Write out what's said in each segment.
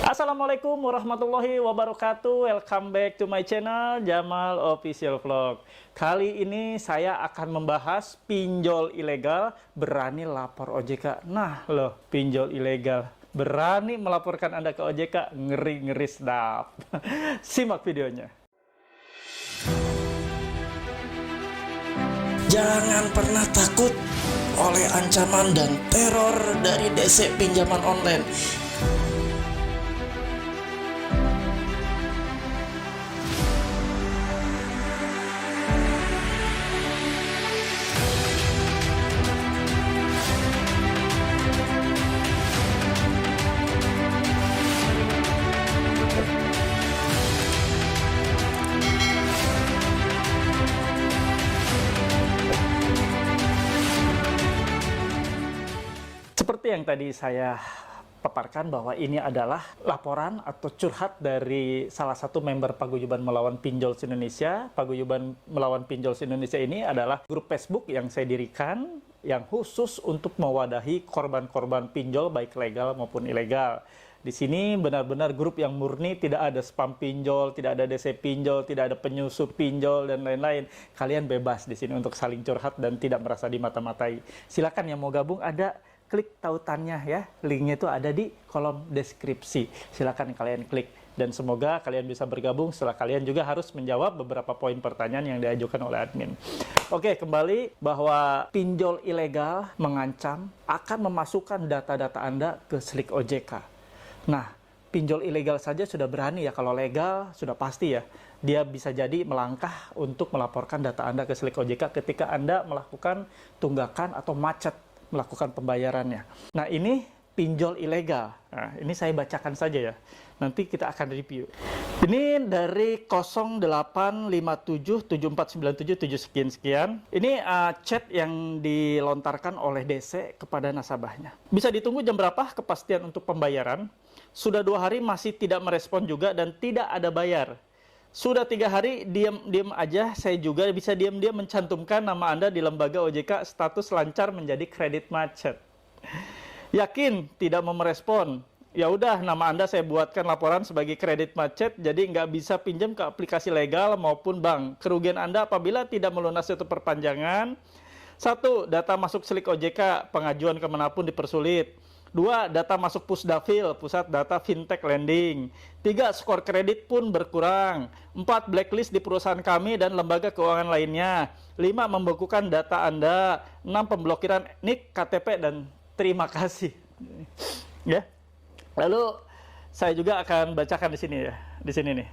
Assalamualaikum warahmatullahi wabarakatuh. Welcome back to my channel Jamal Official Vlog. Kali ini saya akan membahas pinjol ilegal berani lapor OJK. Nah loh, pinjol ilegal berani melaporkan Anda ke OJK, ngeri-ngeri sedap. Simak videonya. Jangan pernah takut oleh ancaman dan teror dari DC pinjaman online. Seperti yang tadi saya paparkan bahwa ini adalah laporan atau curhat dari salah satu member Paguyuban Melawan Pinjol Indonesia. Paguyuban Melawan Pinjol Indonesia ini adalah grup Facebook yang saya dirikan yang khusus untuk mewadahi korban-korban pinjol baik legal maupun ilegal. Di sini benar-benar grup yang murni, tidak ada spam pinjol, tidak ada DC pinjol, tidak ada penyusup pinjol dan lain-lain. Kalian bebas di sini untuk saling curhat dan tidak merasa dimata-matai. Silakan yang mau gabung, ada klik tautannya ya, linknya itu ada di kolom deskripsi. Silakan kalian klik dan semoga kalian bisa bergabung setelah kalian juga harus menjawab beberapa poin pertanyaan yang diajukan oleh admin. Oke, kembali bahwa pinjol ilegal mengancam akan memasukkan data-data Anda ke slik OJK. Nah, pinjol ilegal saja sudah berani ya, kalau legal sudah pasti ya. Dia bisa jadi melangkah untuk melaporkan data Anda ke slik OJK ketika Anda melakukan tunggakan atau macet melakukan pembayarannya. Nah, ini pinjol ilegal. Nah, ini saya bacakan saja ya. Nanti kita akan review. Ini dari 08577497 sekian-sekian. Ini chat yang dilontarkan oleh DC kepada nasabahnya. Bisa ditunggu jam berapa kepastian untuk pembayaran? Sudah 2 hari masih tidak merespon juga dan tidak ada bayar. Sudah 3 hari diam aja, saya juga bisa diam-diam mencantumkan nama Anda di lembaga OJK status lancar menjadi kredit macet. Yakin tidak mau merespon? Ya udah, nama Anda saya buatkan laporan sebagai kredit macet, jadi nggak bisa pinjam ke aplikasi legal maupun bank. Kerugian Anda apabila tidak melunasi itu perpanjangan. 1. Data masuk slik OJK, pengajuan kemanapun dipersulit. 2. Data masuk Pusdafil, Pusat Data Fintech Lending. 3. Skor kredit pun berkurang. 4. Blacklist di perusahaan kami dan lembaga keuangan lainnya. 5. Membekukan data Anda. 6. Pemblokiran NIK, KTP, dan terima kasih. Ya. Lalu saya juga akan bacakan di sini ya. Di sini nih.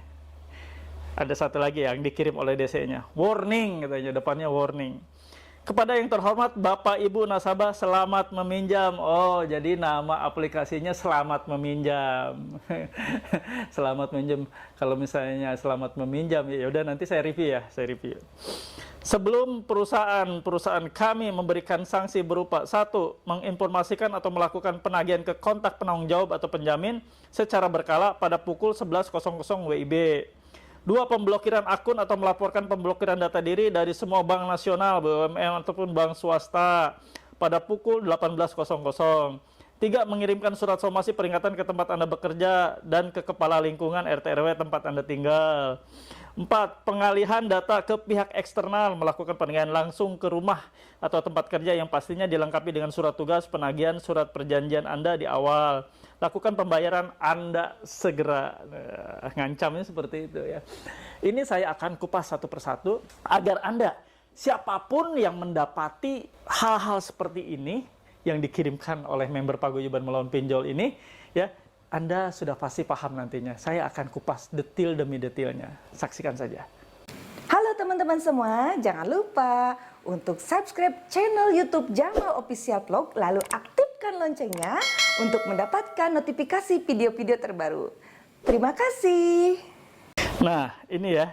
Ada satu lagi yang dikirim oleh DC-nya. Warning katanya, depannya warning. Kepada yang terhormat Bapak Ibu nasabah, selamat meminjam. Oh, jadi nama aplikasinya Selamat Meminjam. Selamat meminjam. Kalau misalnya selamat meminjam, ya udah nanti saya review ya, saya review. Sebelum perusahaan kami memberikan sanksi berupa 1. Menginformasikan atau melakukan penagihan ke kontak penanggung jawab atau penjamin secara berkala pada pukul 11.00 WIB. 2. Pemblokiran akun atau melaporkan pemblokiran data diri dari semua bank nasional, BUMN ataupun bank swasta pada pukul 18.00. 3. Mengirimkan surat somasi peringatan ke tempat Anda bekerja dan ke kepala lingkungan RT/RW tempat Anda tinggal. 4. Pengalihan data ke pihak eksternal, melakukan penagihan langsung ke rumah atau tempat kerja yang pastinya dilengkapi dengan surat tugas, penagihan, surat perjanjian Anda di awal. Lakukan pembayaran Anda segera. Ngancamnya seperti itu ya. Ini saya akan kupas satu persatu agar Anda, siapapun yang mendapati hal-hal seperti ini yang dikirimkan oleh member Paguyuban Melawan Pinjol ini, ya, Anda sudah pasti paham nantinya. Saya akan kupas detail demi detailnya. Saksikan saja. Halo teman-teman semua, jangan lupa untuk subscribe channel YouTube Jamal Official Vlog, lalu aktifkan loncengnya untuk mendapatkan notifikasi video-video terbaru. Terima kasih. Nah, ini ya.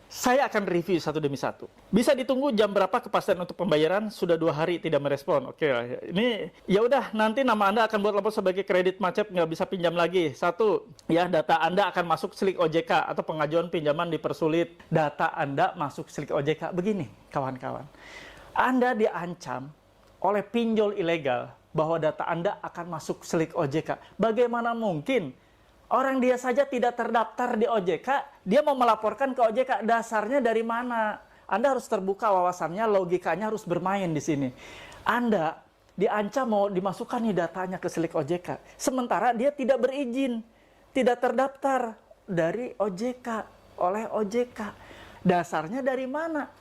Saya akan review satu demi satu. Bisa ditunggu jam berapa kepastian untuk pembayaran? Sudah 2 hari tidak merespon. Oke, ini ya udah, nanti nama Anda akan buat lapor sebagai kredit macet, nggak bisa pinjam lagi. 1. Ya, data Anda akan masuk slik OJK atau pengajuan pinjaman dipersulit. Data Anda masuk slik OJK. Begini, kawan-kawan. Anda diancam oleh pinjol ilegal bahwa data Anda akan masuk slik OJK. Bagaimana mungkin Orang dia saja tidak terdaftar di OJK, dia mau melaporkan ke OJK, dasarnya dari mana? Anda harus terbuka wawasannya, logikanya harus bermain di sini. Anda diancam mau dimasukkan nih datanya ke Slick OJK, sementara dia tidak berizin, tidak terdaftar dari OJK, oleh OJK. Dasarnya dari mana?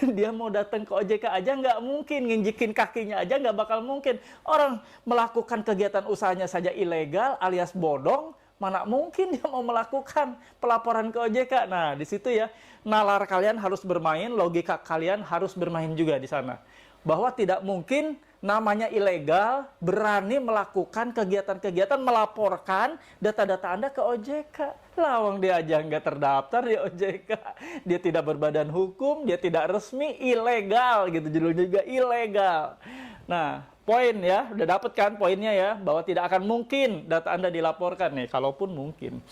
Dia mau datang ke OJK aja nggak mungkin, nginjikin kakinya aja nggak bakal mungkin. Orang melakukan kegiatan usahanya saja ilegal alias bodong, mana mungkin dia mau melakukan pelaporan ke OJK. Nah, di situ ya, nalar kalian harus bermain, logika kalian harus bermain juga di sana. Bahwa tidak mungkin namanya ilegal, berani melakukan kegiatan-kegiatan, melaporkan data-data Anda ke OJK. Lawang dia aja nggak terdaftar di OJK. Dia tidak berbadan hukum, dia tidak resmi, ilegal gitu, judulnya juga ilegal. Nah, poin ya, udah dapet kan poinnya ya, bahwa tidak akan mungkin data Anda dilaporkan nih, kalaupun mungkin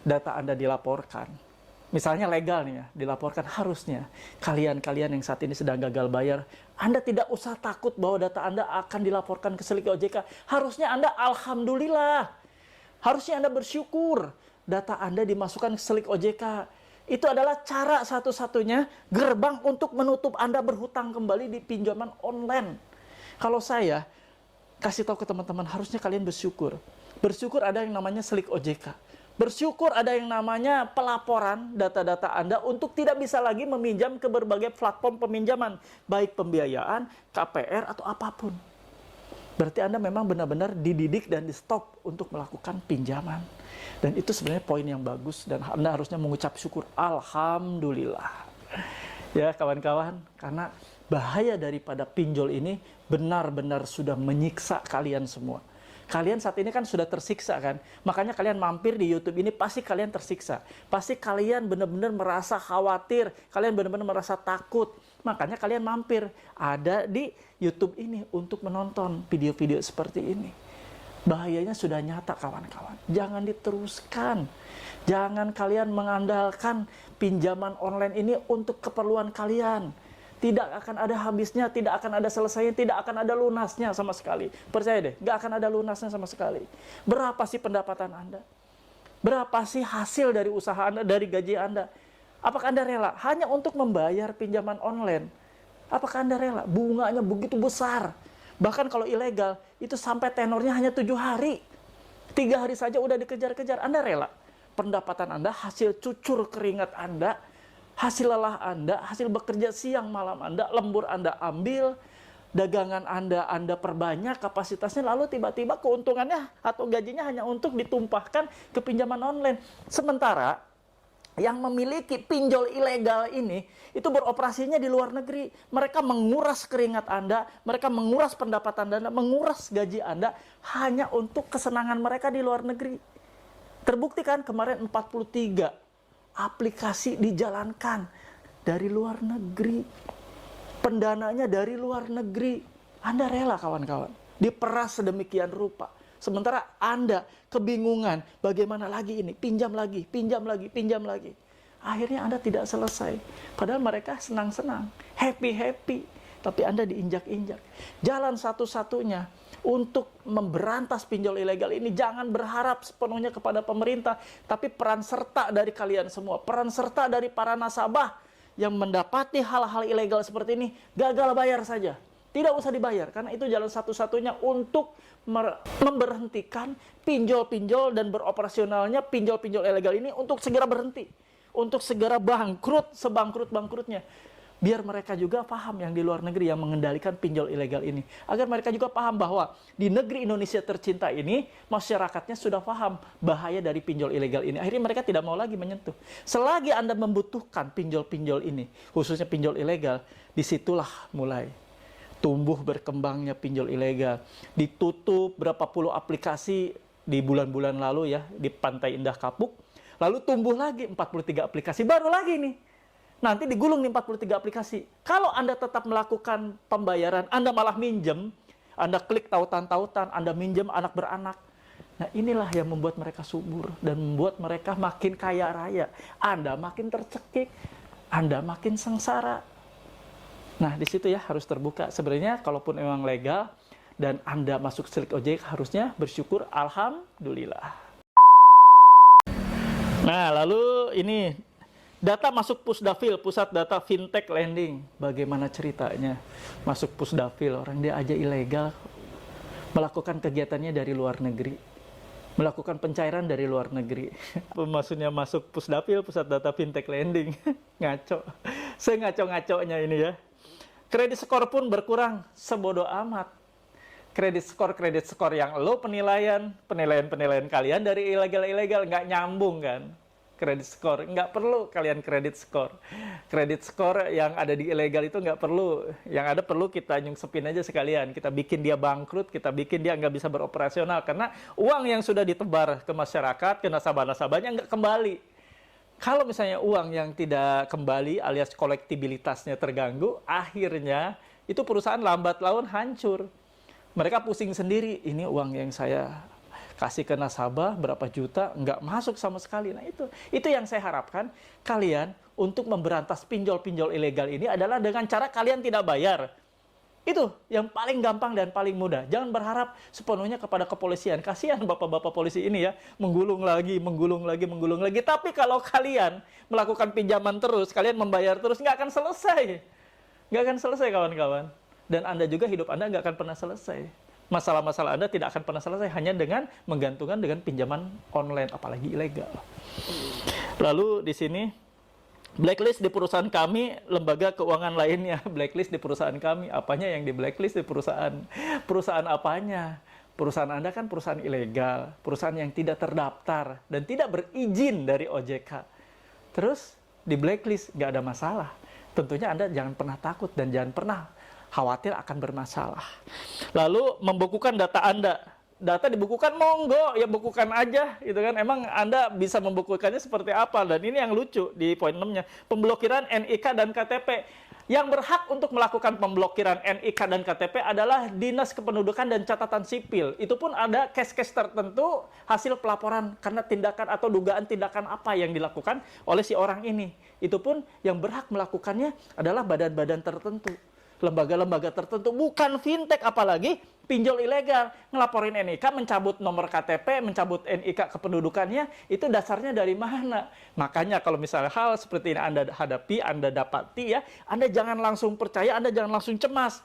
data Anda dilaporkan. Misalnya legal nih ya, dilaporkan, harusnya kalian-kalian yang saat ini sedang gagal bayar, Anda tidak usah takut bahwa data Anda akan dilaporkan ke Slick OJK. Harusnya Anda alhamdulillah. Harusnya Anda bersyukur data Anda dimasukkan ke Slick OJK. Itu adalah cara satu-satunya gerbang untuk menutup Anda berhutang kembali di pinjaman online. Kalau saya kasih tahu ke teman-teman, harusnya kalian bersyukur. Bersyukur ada yang namanya Slick OJK. Bersyukur ada yang namanya pelaporan data-data Anda untuk tidak bisa lagi meminjam ke berbagai platform peminjaman, baik pembiayaan, KPR, atau apapun. Berarti Anda memang benar-benar dididik dan di-stop untuk melakukan pinjaman. Dan itu sebenarnya poin yang bagus, dan Anda harusnya mengucap syukur, alhamdulillah. Ya kawan-kawan, karena bahaya daripada pinjol ini benar-benar sudah menyiksa kalian semua. Kalian saat ini kan sudah tersiksa kan, makanya kalian mampir di YouTube ini pasti kalian tersiksa, pasti kalian benar-benar merasa khawatir, kalian benar-benar merasa takut, makanya kalian mampir ada di YouTube ini untuk menonton video-video seperti ini. Bahayanya sudah nyata kawan-kawan, jangan diteruskan, jangan kalian mengandalkan pinjaman online ini untuk keperluan kalian. Tidak akan ada habisnya, tidak akan ada selesainya, tidak akan ada lunasnya sama sekali. Percaya deh, nggak akan ada lunasnya sama sekali. Berapa sih pendapatan Anda? Berapa sih hasil dari usaha Anda, dari gaji Anda? Apakah Anda rela hanya untuk membayar pinjaman online? Apakah Anda rela? Bunganya begitu besar. Bahkan kalau ilegal, itu sampai tenornya hanya 7 hari. 3 hari saja udah dikejar-kejar. Anda rela? Pendapatan Anda, hasil cucur keringat Anda, hasil lelah Anda, hasil bekerja siang malam Anda, lembur Anda ambil, dagangan Anda perbanyak kapasitasnya, lalu tiba-tiba keuntungannya atau gajinya hanya untuk ditumpahkan ke pinjaman online. Sementara yang memiliki pinjol ilegal ini, itu beroperasinya di luar negeri. Mereka menguras keringat Anda, mereka menguras pendapatan Anda, menguras gaji Anda, hanya untuk kesenangan mereka di luar negeri. Terbukti kan kemarin 43 aplikasi dijalankan dari luar negeri. Pendananya dari luar negeri. Anda rela kawan-kawan, diperas sedemikian rupa. Sementara Anda kebingungan, bagaimana lagi ini? Pinjam lagi, pinjam lagi, pinjam lagi. Akhirnya Anda tidak selesai. Padahal mereka senang-senang, happy-happy. Tapi Anda diinjak-injak. Jalan satu-satunya untuk memberantas pinjol ilegal ini, jangan berharap sepenuhnya kepada pemerintah, tapi peran serta dari kalian semua, peran serta dari para nasabah yang mendapati hal-hal ilegal seperti ini, gagal bayar saja. Tidak usah dibayar, karena itu jalan satu-satunya untuk memberhentikan pinjol-pinjol dan beroperasionalnya pinjol-pinjol ilegal ini untuk segera berhenti, untuk segera bangkrut, sebangkrut-bangkrutnya. Biar mereka juga paham yang di luar negeri yang mengendalikan pinjol ilegal ini. Agar mereka juga paham bahwa di negeri Indonesia tercinta ini, masyarakatnya sudah paham bahaya dari pinjol ilegal ini. Akhirnya mereka tidak mau lagi menyentuh. Selagi Anda membutuhkan pinjol-pinjol ini, khususnya pinjol ilegal, disitulah mulai tumbuh berkembangnya pinjol ilegal. Ditutup berapa puluh aplikasi di bulan-bulan lalu ya, di Pantai Indah Kapuk. Lalu tumbuh lagi 43 aplikasi, baru lagi nih. Nanti digulung nih 43 aplikasi. Kalau Anda tetap melakukan pembayaran, Anda malah minjem, Anda klik tautan-tautan, Anda minjem anak beranak. Nah inilah yang membuat mereka subur dan membuat mereka makin kaya raya. Anda makin tercekik, Anda makin sengsara. Nah di situ ya harus terbuka. Sebenarnya kalaupun memang legal dan Anda masuk Slick OJK, harusnya bersyukur, alhamdulillah. Nah, lalu ini data masuk Pusdafil, Pusat Data Fintech Lending. Bagaimana ceritanya masuk Pusdafil? Orang dia aja ilegal, melakukan kegiatannya dari luar negeri, melakukan pencairan dari luar negeri. Maksudnya masuk Pusdafil, Pusat Data Fintech Lending. Ngaco. Sengaco-ngaconya ini ya. Kredit skor pun berkurang, sebodoh amat. Kredit skor yang low penilaian kalian dari ilegal nggak nyambung kan. Kredit skor nggak perlu kalian kredit skor yang ada di ilegal itu nggak perlu, yang ada perlu kita nyungsepin aja sekalian, kita bikin dia bangkrut, kita bikin dia nggak bisa beroperasional karena uang yang sudah ditebar ke masyarakat, ke nasabah-nasabahnya nggak kembali. Kalau misalnya uang yang tidak kembali alias kolektibilitasnya terganggu, akhirnya itu perusahaan lambat laun hancur. Mereka pusing sendiri, ini uang yang saya kasih ke nasabah berapa juta, nggak masuk sama sekali. Nah itu yang saya harapkan kalian untuk memberantas pinjol-pinjol ilegal ini adalah dengan cara kalian tidak bayar. Itu yang paling gampang dan paling mudah. Jangan berharap sepenuhnya kepada kepolisian. Kasihan bapak-bapak polisi ini ya, menggulung lagi. Tapi kalau kalian melakukan pinjaman terus, kalian membayar terus, nggak akan selesai. Nggak akan selesai kawan-kawan. Dan Anda juga, hidup Anda nggak akan pernah selesai. Masalah-masalah Anda tidak akan pernah selesai hanya dengan menggantungkan dengan pinjaman online, apalagi ilegal. Lalu di sini, blacklist di perusahaan kami, lembaga keuangan lainnya. Blacklist di perusahaan kami, apanya yang di blacklist di perusahaan? Perusahaan apanya? Perusahaan Anda kan perusahaan ilegal, perusahaan yang tidak terdaftar dan tidak berizin dari OJK. Terus di blacklist, nggak ada masalah. Tentunya Anda jangan pernah takut dan jangan pernah khawatir akan bermasalah. Lalu membukukan data Anda. Data dibukukan, monggo, ya bukukan aja, gitu kan. Emang Anda bisa membukukannya seperti apa? Dan ini yang lucu di poin 6-nya. Pemblokiran NIK dan KTP. Yang berhak untuk melakukan pemblokiran NIK dan KTP adalah Dinas Kependudukan dan Catatan Sipil. Itu pun ada case-case tertentu hasil pelaporan karena tindakan atau dugaan tindakan apa yang dilakukan oleh si orang ini. Itu pun yang berhak melakukannya adalah badan-badan tertentu, lembaga-lembaga tertentu, bukan fintech, apalagi pinjol ilegal. Ngelaporin NIK, mencabut nomor KTP, mencabut NIK kependudukannya, itu dasarnya dari mana? Makanya kalau misalnya hal seperti ini Anda hadapi, Anda dapati ya, Anda jangan langsung percaya, Anda jangan langsung cemas.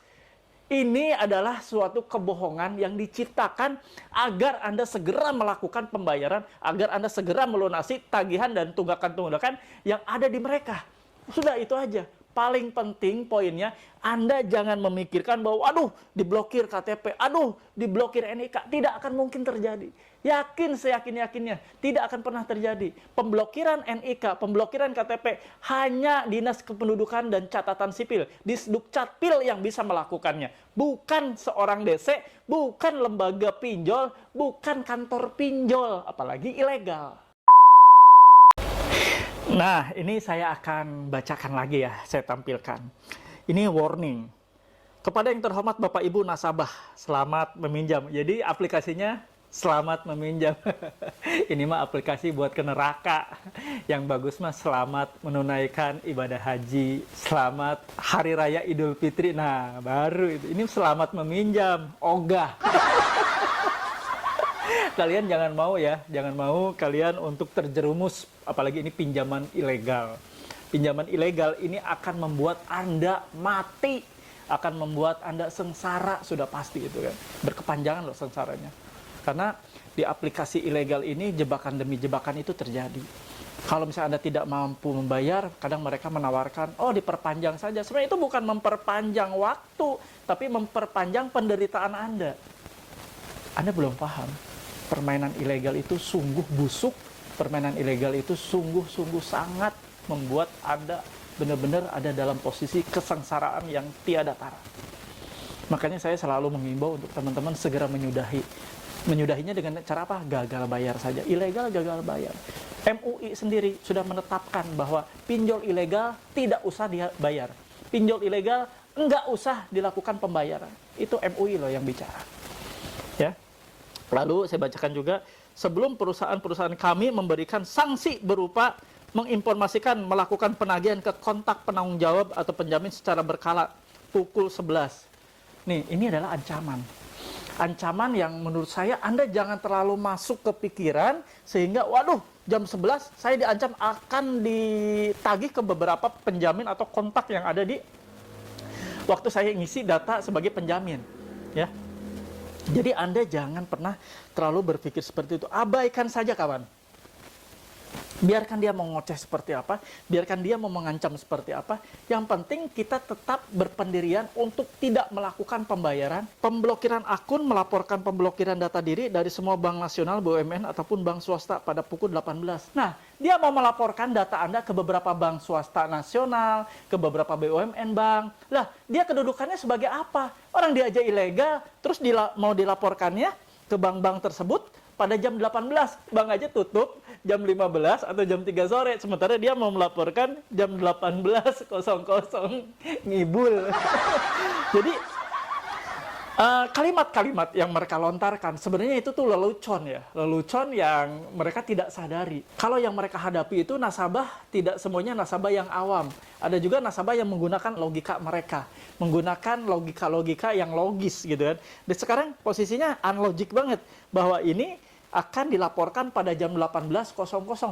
Ini adalah suatu kebohongan yang diciptakan agar Anda segera melakukan pembayaran, agar Anda segera melunasi tagihan dan tunggakan-tunggakan yang ada di mereka. Sudah itu aja. Paling penting poinnya, Anda jangan memikirkan bahwa aduh diblokir KTP, aduh diblokir NIK. Tidak akan mungkin terjadi. Yakin, seyakin-yakinnya tidak akan pernah terjadi. Pemblokiran NIK, pemblokiran KTP hanya Dinas Kependudukan dan Catatan Sipil, Disdukcapil yang bisa melakukannya. Bukan seorang DC, bukan lembaga pinjol, bukan kantor pinjol, apalagi ilegal. Nah, ini saya akan bacakan lagi ya, saya tampilkan. Ini warning. Kepada yang terhormat Bapak Ibu nasabah, selamat meminjam. Jadi aplikasinya selamat meminjam. Ini mah aplikasi buat ke neraka. Yang bagus mah selamat menunaikan ibadah haji, selamat Hari Raya Idul Fitri. Nah, baru itu. Ini selamat meminjam, ogah. Kalian jangan mau ya, jangan mau kalian untuk terjerumus, apalagi ini pinjaman ilegal. Pinjaman ilegal ini akan membuat Anda mati, akan membuat Anda sengsara, sudah pasti itu kan. Berkepanjangan loh sengsaranya. Karena di aplikasi ilegal ini jebakan demi jebakan itu terjadi. Kalau misalnya Anda tidak mampu membayar, kadang mereka menawarkan, oh diperpanjang saja. Sebenarnya itu bukan memperpanjang waktu, tapi memperpanjang penderitaan Anda. Anda belum paham. Permainan ilegal itu sungguh busuk, permainan ilegal itu sungguh-sungguh sangat membuat Anda benar-benar ada dalam posisi kesengsaraan yang tiada tara. Makanya saya selalu mengimbau untuk teman-teman segera menyudahi. Menyudahinya dengan cara apa? Gagal bayar saja. Ilegal gagal bayar. MUI sendiri sudah menetapkan bahwa pinjol ilegal tidak usah dibayar. Pinjol ilegal enggak usah dilakukan pembayaran. Itu MUI loh yang bicara. Ya. Lalu saya bacakan juga, sebelum perusahaan-perusahaan kami memberikan sanksi berupa menginformasikan melakukan penagihan ke kontak penanggung jawab atau penjamin secara berkala pukul 11. Nih, ini adalah ancaman. ancaman yang menurut saya Anda jangan terlalu masuk ke pikiran sehingga waduh jam 11 saya diancam akan ditagih ke beberapa penjamin atau kontak yang ada di waktu saya ngisi data sebagai penjamin, ya. Jadi Anda jangan pernah terlalu berpikir seperti itu. Abaikan saja kawan. Biarkan dia mau ngoceh seperti apa, biarkan dia mau mengancam seperti apa. Yang penting kita tetap berpendirian untuk tidak melakukan pembayaran. Pemblokiran akun, melaporkan pemblokiran data diri dari semua bank nasional, BUMN, ataupun bank swasta pada pukul 18. Nah, dia mau melaporkan data Anda ke beberapa bank swasta nasional, ke beberapa BUMN bank. Lah, dia kedudukannya sebagai apa? Orang dia aja ilegal, terus mau dilaporkannya ke bank-bank tersebut pada jam 18, bank aja tutup jam 15 atau jam 3 sore, sementara dia mau melaporkan jam 18.00, ngibul. Jadi, kalimat-kalimat yang mereka lontarkan, sebenarnya itu tuh lelucon ya, lelucon yang mereka tidak sadari. Kalau yang mereka hadapi itu nasabah, tidak semuanya nasabah yang awam. Ada juga nasabah yang menggunakan logika mereka, menggunakan logika-logika yang logis gitu kan. Dan sekarang posisinya unlogic banget, bahwa ini akan dilaporkan pada jam 18.00,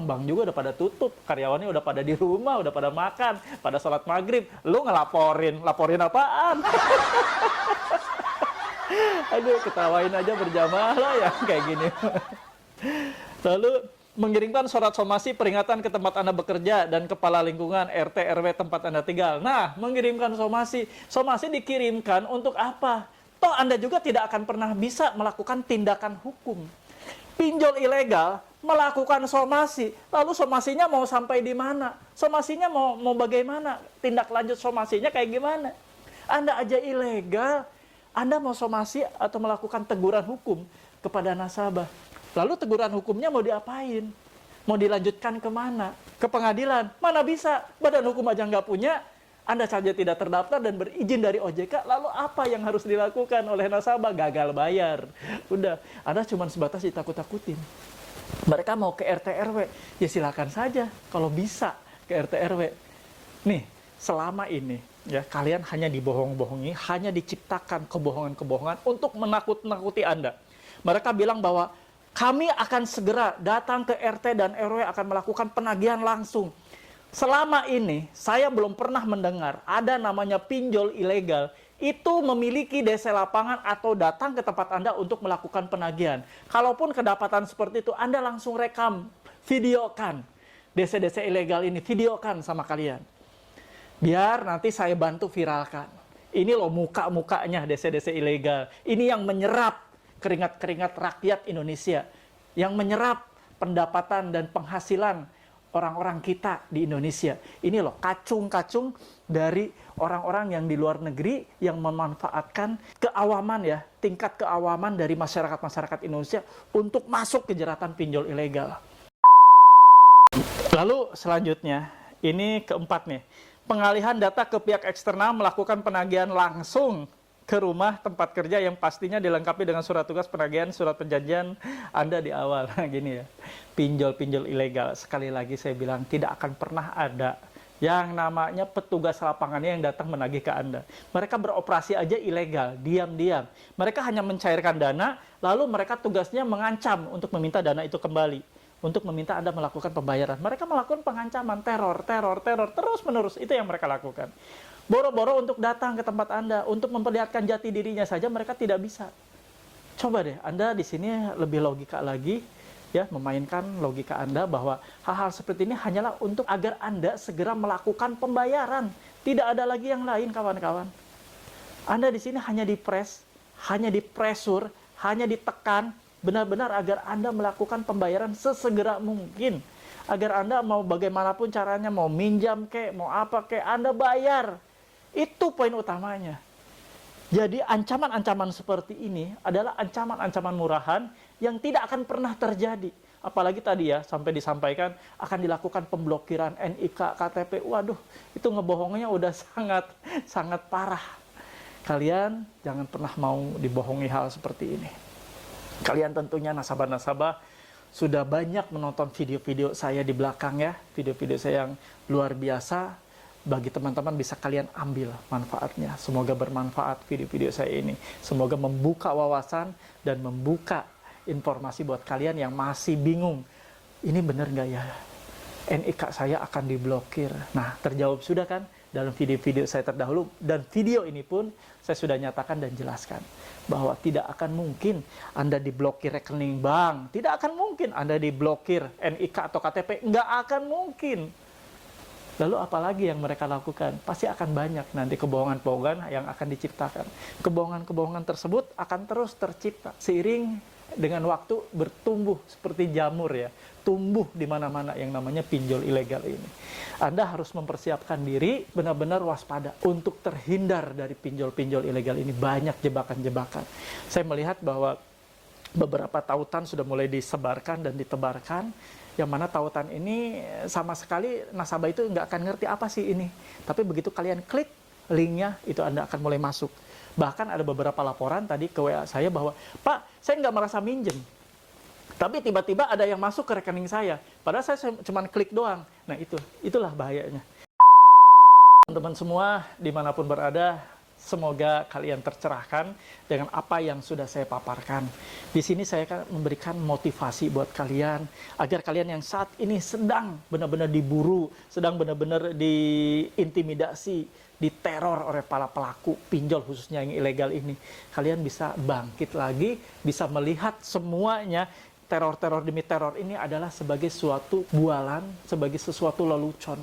bank juga udah pada tutup, karyawannya udah pada di rumah, udah pada makan, pada sholat maghrib, lu laporin apaan? Aduh, ketawain aja berjamaah lah ya kayak gini. Lalu mengirimkan surat somasi peringatan ke tempat Anda bekerja dan kepala lingkungan RT RW tempat Anda tinggal. Nah, mengirimkan somasi dikirimkan untuk apa? Toh Anda juga tidak akan pernah bisa melakukan tindakan hukum. Pinjol ilegal melakukan somasi, lalu somasinya mau sampai di mana? Somasinya mau bagaimana? Tindak lanjut somasinya kayak gimana? Anda aja ilegal, Anda mau somasi atau melakukan teguran hukum kepada nasabah. Lalu teguran hukumnya mau diapain? Mau dilanjutkan kemana? Ke pengadilan? Mana bisa? Badan hukum aja nggak punya, Anda saja tidak terdaftar dan berizin dari OJK, lalu apa yang harus dilakukan oleh nasabah? Gagal bayar. Udah, Anda cuma sebatas ditakut-takutin. Mereka mau ke RT RW, ya silakan saja kalau bisa ke RT RW. Nih, selama ini ya kalian hanya dibohong-bohongi, hanya diciptakan kebohongan-kebohongan untuk menakut-nakuti Anda. Mereka bilang bahwa kami akan segera datang ke RT dan RW akan melakukan penagihan langsung. Selama ini, saya belum pernah mendengar ada namanya pinjol ilegal itu memiliki DC lapangan atau datang ke tempat Anda untuk melakukan penagihan. Kalaupun kedapatan seperti itu, Anda langsung rekam, videokan. DC-DC ilegal ini, videokan sama kalian. Biar nanti saya bantu viralkan. Ini loh muka-mukanya DC-DC ilegal. Ini yang menyerap keringat-keringat rakyat Indonesia. Yang menyerap pendapatan dan penghasilan orang-orang kita di Indonesia. Ini loh kacung-kacung dari orang-orang yang di luar negeri yang memanfaatkan keawaman ya, tingkat keawaman dari masyarakat-masyarakat Indonesia untuk masuk ke jeratan pinjol ilegal. Lalu selanjutnya, ini keempat nih, pengalihan data ke pihak eksternal melakukan penagihan langsung ke rumah tempat kerja yang pastinya dilengkapi dengan surat tugas penagihan, surat perjanjian Anda di awal. Nah, gini ya, pinjol-pinjol ilegal. Sekali lagi saya bilang, tidak akan pernah ada yang namanya petugas lapangannya yang datang menagih ke Anda. Mereka beroperasi aja ilegal, diam-diam. Mereka hanya mencairkan dana, lalu mereka tugasnya mengancam untuk meminta dana itu kembali. Untuk meminta Anda melakukan pembayaran. Mereka melakukan pengancaman, teror, terus-menerus. Itu yang mereka lakukan. Boro-boro untuk datang ke tempat Anda, untuk memperlihatkan jati dirinya saja mereka tidak bisa. Coba deh, Anda di sini lebih logika lagi, ya, memainkan logika Anda bahwa hal-hal seperti ini hanyalah untuk agar Anda segera melakukan pembayaran. Tidak ada lagi yang lain, kawan-kawan. Anda di sini hanya dipres, hanya dipresur, hanya ditekan, benar-benar agar Anda melakukan pembayaran sesegera mungkin. Agar Anda mau bagaimanapun caranya, mau minjam kek, mau apa kek, Anda bayar. Itu poin utamanya. Jadi ancaman-ancaman seperti ini adalah ancaman-ancaman murahan yang tidak akan pernah terjadi. Apalagi tadi ya, sampai disampaikan akan dilakukan pemblokiran NIK, KTP. Waduh, itu ngebohongnya udah sangat parah. Kalian jangan pernah mau dibohongi hal seperti ini. Kalian tentunya nasabah-nasabah sudah banyak menonton video-video saya di belakang ya. Video-video saya yang luar biasa. bagi teman-teman bisa kalian ambil manfaatnya. Semoga bermanfaat video-video saya ini. Semoga membuka wawasan dan membuka informasi buat kalian yang masih bingung. Ini benar nggak ya? NIK saya akan diblokir. Nah, terjawab sudah kan dalam video-video saya terdahulu. Dan video ini pun saya sudah nyatakan dan jelaskan bahwa tidak akan mungkin Anda diblokir rekening bank. Tidak akan mungkin Anda diblokir NIK atau KTP. Nggak akan mungkin. Lalu apalagi yang mereka lakukan? Pasti akan banyak nanti kebohongan-kebohongan yang akan diciptakan. Kebohongan-kebohongan tersebut akan terus tercipta seiring dengan waktu bertumbuh seperti jamur ya. Tumbuh di mana-mana yang namanya pinjol ilegal ini. Anda harus mempersiapkan diri benar-benar waspada untuk terhindar dari pinjol-pinjol ilegal ini. Banyak jebakan-jebakan. Saya melihat bahwa beberapa tautan sudah mulai disebarkan dan ditebarkan, yang mana tautan ini sama sekali nasabah itu nggak akan ngerti apa sih ini. Tapi begitu kalian klik linknya, itu Anda akan mulai masuk. Bahkan ada beberapa laporan tadi ke WA saya bahwa, Pak, saya nggak merasa minjem. Tapi tiba-tiba ada yang masuk ke rekening saya. Padahal saya cuma klik doang. Nah itulah bahayanya. Teman-teman semua, dimanapun berada, semoga kalian tercerahkan dengan apa yang sudah saya paparkan. Di sini saya akan memberikan motivasi buat kalian, agar kalian yang saat ini sedang benar-benar diburu, sedang benar-benar diintimidasi, diteror oleh para pelaku pinjol khususnya yang ilegal ini. Kalian bisa bangkit lagi, bisa melihat semuanya. Teror-teror demi teror ini adalah sebagai suatu bualan, sebagai sesuatu lelucon.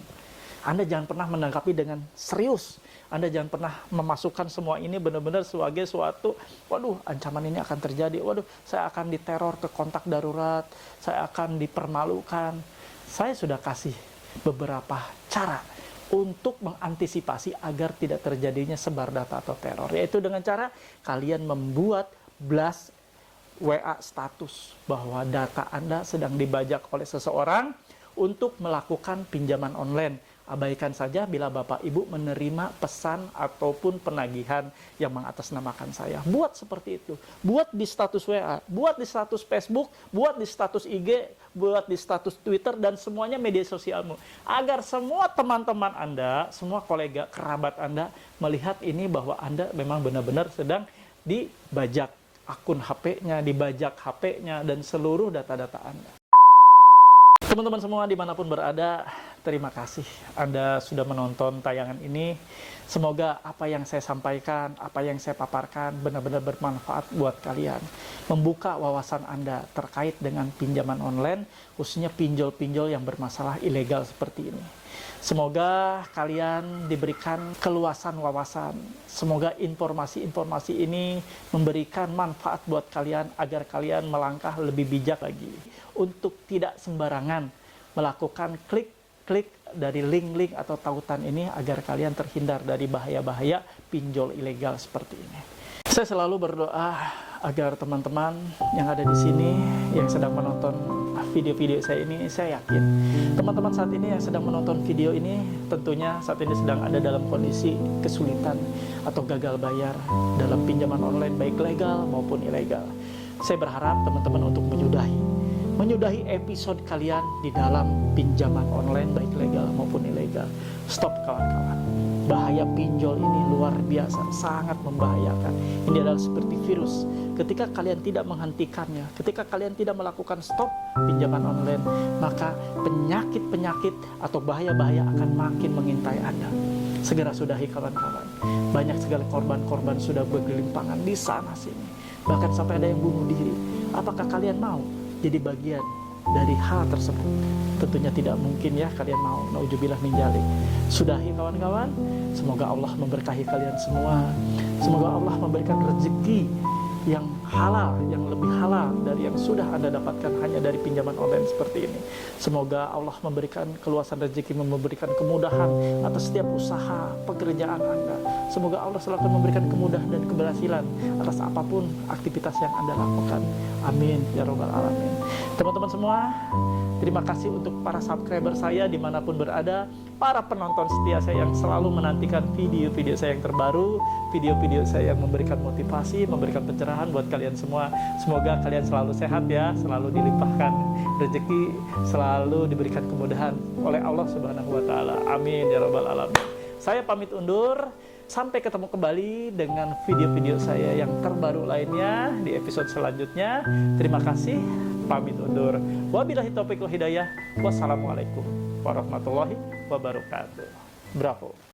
Anda jangan pernah menanggapi dengan serius. Anda jangan pernah memasukkan semua ini benar-benar sebagai suatu, waduh, ancaman ini akan terjadi. Waduh, saya akan diteror ke kontak darurat. Saya akan dipermalukan. Saya sudah kasih beberapa cara untuk mengantisipasi agar tidak terjadinya sebar data atau teror. Yaitu dengan cara kalian membuat blast WA status bahwa data Anda sedang dibajak oleh seseorang untuk melakukan pinjaman online. Abaikan saja bila Bapak Ibu menerima pesan ataupun penagihan yang mengatasnamakan saya. Buat seperti itu. Buat di status WA, buat di status Facebook, buat di status IG, buat di status Twitter, dan semuanya media sosialmu. Agar semua teman-teman Anda, semua kolega, kerabat Anda melihat ini bahwa Anda memang benar-benar sedang dibajak akun HP-nya, dibajak HP-nya, dan seluruh data-data Anda. Teman-teman semua dimanapun berada, terima kasih Anda sudah menonton tayangan ini. Semoga apa yang saya sampaikan, apa yang saya paparkan benar-benar bermanfaat buat kalian. Membuka wawasan Anda terkait dengan pinjaman online, khususnya pinjol-pinjol yang bermasalah ilegal seperti ini. Semoga kalian diberikan keluasan wawasan. Semoga informasi-informasi ini memberikan manfaat buat kalian agar kalian melangkah lebih bijak lagi. Untuk tidak sembarangan melakukan klik dari link-link atau tautan ini agar kalian terhindar dari bahaya-bahaya pinjol ilegal seperti ini. Saya selalu berdoa agar teman-teman yang ada di sini yang sedang menonton video-video saya ini, saya yakin teman-teman saat ini yang sedang menonton video ini tentunya saat ini sedang ada dalam kondisi kesulitan atau gagal bayar dalam pinjaman online baik legal maupun ilegal. Saya berharap teman-teman untuk menyudahi episode kalian di dalam pinjaman online baik legal maupun ilegal. Stop kawan-kawan. Bahaya pinjol ini luar biasa, sangat membahayakan. Ini adalah seperti virus. Ketika kalian tidak menghentikannya, ketika kalian tidak melakukan stop pinjaman online, maka penyakit-penyakit atau bahaya-bahaya akan makin mengintai Anda. Segera sudahi kawan-kawan. Banyak sekali korban-korban sudah bergelimpangan di sana sini. Bahkan sampai ada yang bunuh diri. Apakah kalian mau jadi bagian dari hal tersebut? Tentunya tidak mungkin ya kalian mau. Nauzubillah min dzalik. Sudahi kawan-kawan. Semoga Allah memberkahi kalian semua. Semoga Allah memberikan rezeki yang halal, yang lebih halal dari yang sudah Anda dapatkan hanya dari pinjaman online seperti ini. Semoga Allah memberikan keluasan rezeki, memberikan kemudahan atas setiap usaha pekerjaan Anda. Semoga Allah selalu memberikan kemudahan dan keberhasilan atas apapun aktivitas yang Anda lakukan. Amin ya robbal alamin. Teman-teman semua, Terima kasih untuk para subscriber saya dimanapun berada, para penonton setia saya yang selalu menantikan video-video saya yang terbaru, video-video saya yang memberikan motivasi, memberikan pencerahan buat kalian semua. Semoga kalian selalu sehat ya, selalu dilimpahkan rezeki, selalu diberikan kemudahan oleh Allah Subhanahu wa taala. Amin ya rabbal alamin. Saya pamit undur. Sampai ketemu kembali dengan video-video saya yang terbaru lainnya di episode selanjutnya. Terima kasih. Pamit undur. Wabillahi taufiq wal hidayah. Wassalamualaikum warahmatullahi wabarakatuh. Bravo.